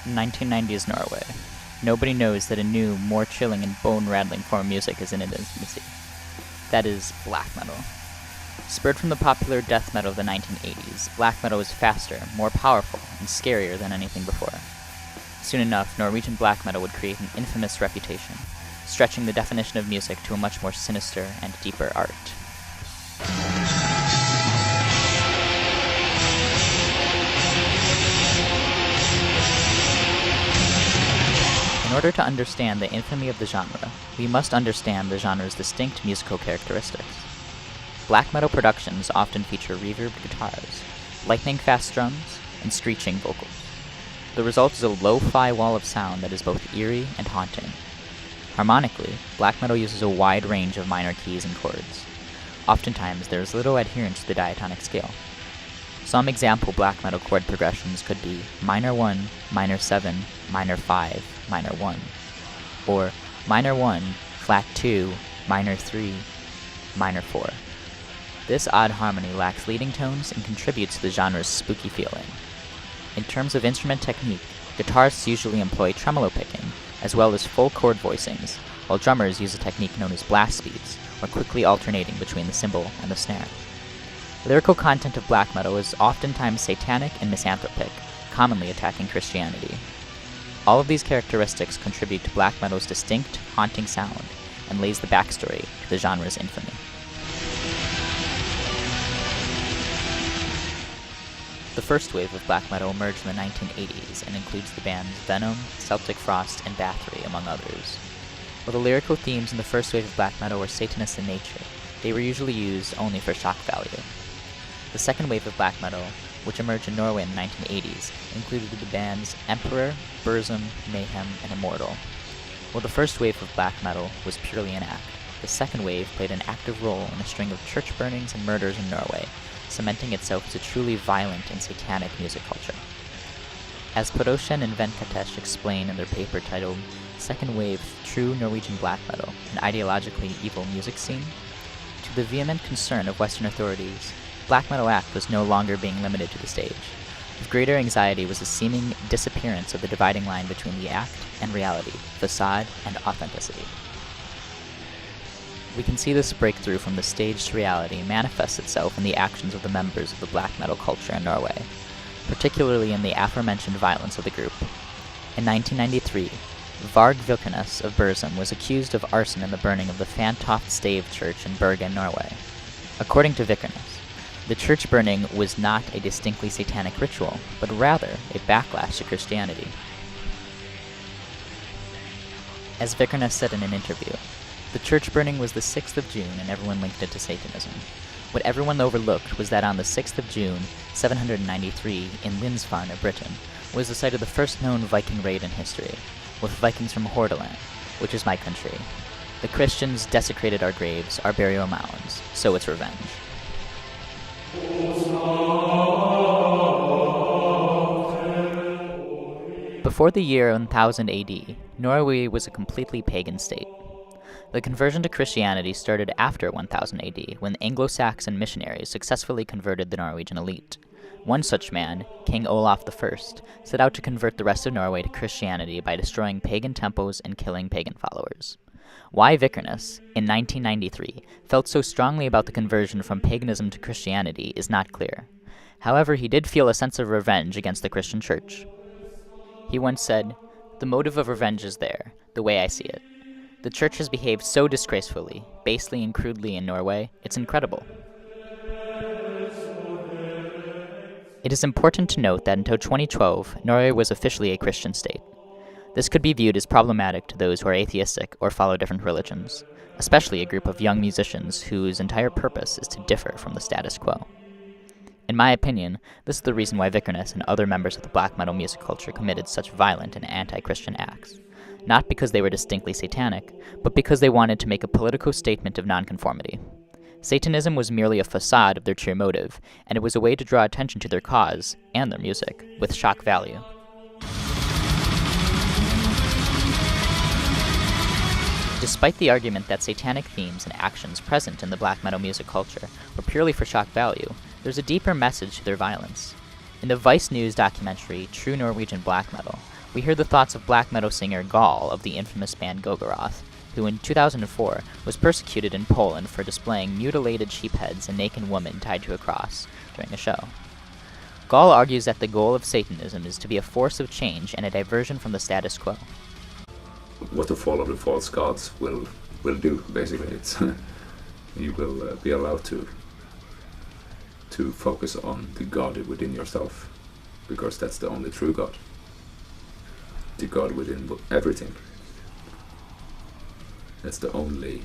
In 1990s Norway, nobody knows that a new, more chilling and bone-rattling form of music is in its infancy. That is, black metal. Spurred from the popular death metal of the 1980s, black metal was faster, more powerful, and scarier than anything before. Soon enough, Norwegian black metal would create an infamous reputation, stretching the definition of music to a much more sinister and deeper art. In order to understand the infamy of the genre, we must understand the genre's distinct musical characteristics. Black metal productions often feature reverbed guitars, lightning-fast drums, and screeching vocals. The result is a lo-fi wall of sound that is both eerie and haunting. Harmonically, black metal uses a wide range of minor keys and chords. Oftentimes, there is little adherence to the diatonic scale. Some example black metal chord progressions could be minor 1, minor 7, minor 5, minor 1, or minor 1, flat 2, minor 3, minor 4. This odd harmony lacks leading tones and contributes to the genre's spooky feeling. In terms of instrument technique, guitarists usually employ tremolo picking, as well as full chord voicings, while drummers use a technique known as blast beats, or quickly alternating between the cymbal and the snare. Lyrical content of black metal is oftentimes satanic and misanthropic, commonly attacking Christianity. All of these characteristics contribute to black metal's distinct, haunting sound, and lays the backstory to the genre's infamy. The first wave of black metal emerged in the 1980s and includes the bands Venom, Celtic Frost, and Bathory, among others. While the lyrical themes in the first wave of black metal were Satanist in nature, they were usually used only for shock value. The second wave of black metal, which emerged in Norway in the 1980s, included the bands Emperor, Burzum, Mayhem, and Immortal. While the first wave of black metal was purely an act, the second wave played an active role in a string of church burnings and murders in Norway, cementing itself as a truly violent and satanic music culture. As Podoshen and Venkatesh explain in their paper titled Second Wave True Norwegian Black Metal, an Ideologically Evil Music Scene, to the vehement concern of Western authorities, black metal act was no longer being limited to the stage. Of greater anxiety was the seeming disappearance of the dividing line between the act and reality, facade and authenticity. We can see this breakthrough from the stage to reality manifest itself in the actions of the members of the black metal culture in Norway, particularly in the aforementioned violence of the group. In 1993, Varg Vikernes of Burzum was accused of arson in the burning of the Fantoft Stave Church in Bergen, Norway. According to Vikernes, the church burning was not a distinctly satanic ritual, but rather a backlash to Christianity. As Vikernes said in an interview, the church burning was the 6th of June and everyone linked it to Satanism. What everyone overlooked was that on the 6th of June, 793, in Lindisfarne, Britain, was the site of the first known Viking raid in history, with Vikings from Hordaland, which is my country. The Christians desecrated our graves, our burial mounds, so it's revenge. Before the year 1000 AD, Norway was a completely pagan state. The conversion to Christianity started after 1000 AD, when Anglo-Saxon missionaries successfully converted the Norwegian elite. One such man, King Olaf I, set out to convert the rest of Norway to Christianity by destroying pagan temples and killing pagan followers. Why Vikernes, in 1993, felt so strongly about the conversion from paganism to Christianity is not clear. However, he did feel a sense of revenge against the Christian church. He once said, "The motive of revenge is there, the way I see it. The church has behaved so disgracefully, basely and crudely in Norway, it's incredible." It is important to note that until 2012, Norway was officially a Christian state. This could be viewed as problematic to those who are atheistic or follow different religions, especially a group of young musicians whose entire purpose is to differ from the status quo. In my opinion, this is the reason why Vikernes and other members of the black metal music culture committed such violent and anti-Christian acts. Not because they were distinctly satanic, but because they wanted to make a political statement of nonconformity. Satanism was merely a facade of their true motive, and it was a way to draw attention to their cause, and their music, with shock value. Despite the argument that satanic themes and actions present in the black metal music culture were purely for shock value, there's a deeper message to their violence. In the Vice News documentary True Norwegian Black Metal, we hear the thoughts of black metal singer Gall of the infamous band Golgoroth, who in 2004 was persecuted in Poland for displaying mutilated sheep heads and naked women tied to a cross during a show. Gall argues that the goal of Satanism is to be a force of change and a diversion from the status quo. What the fall of the false gods will do, basically, it's you will be allowed to focus on the God within yourself, because that's the only true God, the God within everything. That's the only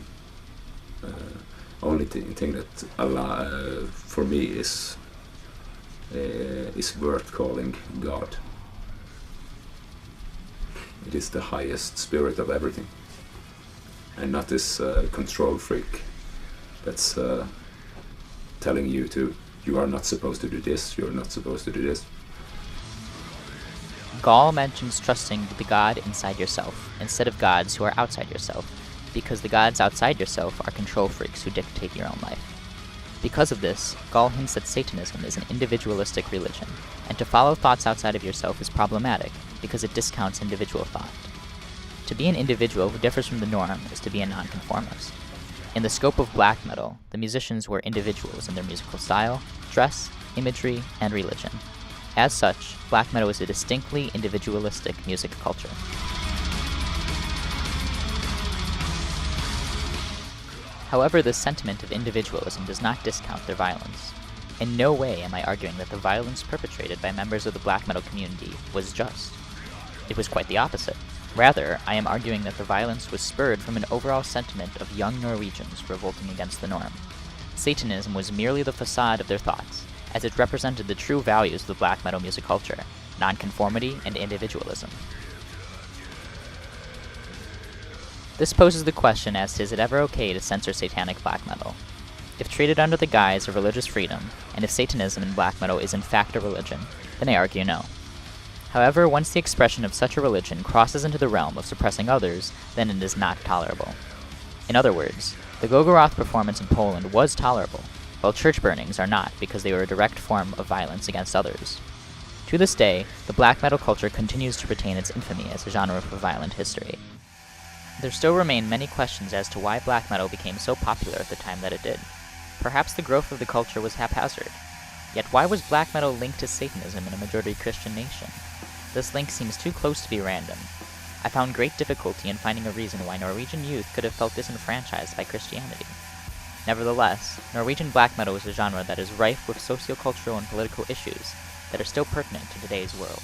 thing that Allah, for me, is worth calling God. It is the highest spirit of everything, and not this control freak that's telling you you are not supposed to do this, you are not supposed to do this. Gall mentions trusting the God inside yourself instead of gods who are outside yourself, because the gods outside yourself are control freaks who dictate your own life. Because of this, Gall hints that Satanism is an individualistic religion, and to follow thoughts outside of yourself is problematic because it discounts individual thought. To be an individual who differs from the norm is to be a nonconformist. In the scope of black metal, the musicians were individuals in their musical style, dress, imagery, and religion. As such, black metal is a distinctly individualistic music culture. However, this sentiment of individualism does not discount their violence. In no way am I arguing that the violence perpetrated by members of the black metal community was just. It was quite the opposite. Rather, I am arguing that the violence was spurred from an overall sentiment of young Norwegians revolting against the norm. Satanism was merely the facade of their thoughts, as it represented the true values of the black metal music culture, nonconformity and individualism. This poses the question as to is it ever okay to censor satanic black metal? If treated under the guise of religious freedom, and if Satanism in black metal is in fact a religion, then I argue no. However, once the expression of such a religion crosses into the realm of suppressing others, then it is not tolerable. In other words, the Golgoroth performance in Poland was tolerable, while church burnings are not because they were a direct form of violence against others. To this day, the black metal culture continues to retain its infamy as a genre of violent history. There still remain many questions as to why black metal became so popular at the time that it did. Perhaps the growth of the culture was haphazard. Yet why was black metal linked to Satanism in a majority Christian nation? This link seems too close to be random. I found great difficulty in finding a reason why Norwegian youth could have felt disenfranchised by Christianity. Nevertheless, Norwegian black metal is a genre that is rife with socio-cultural and political issues that are still pertinent to today's world.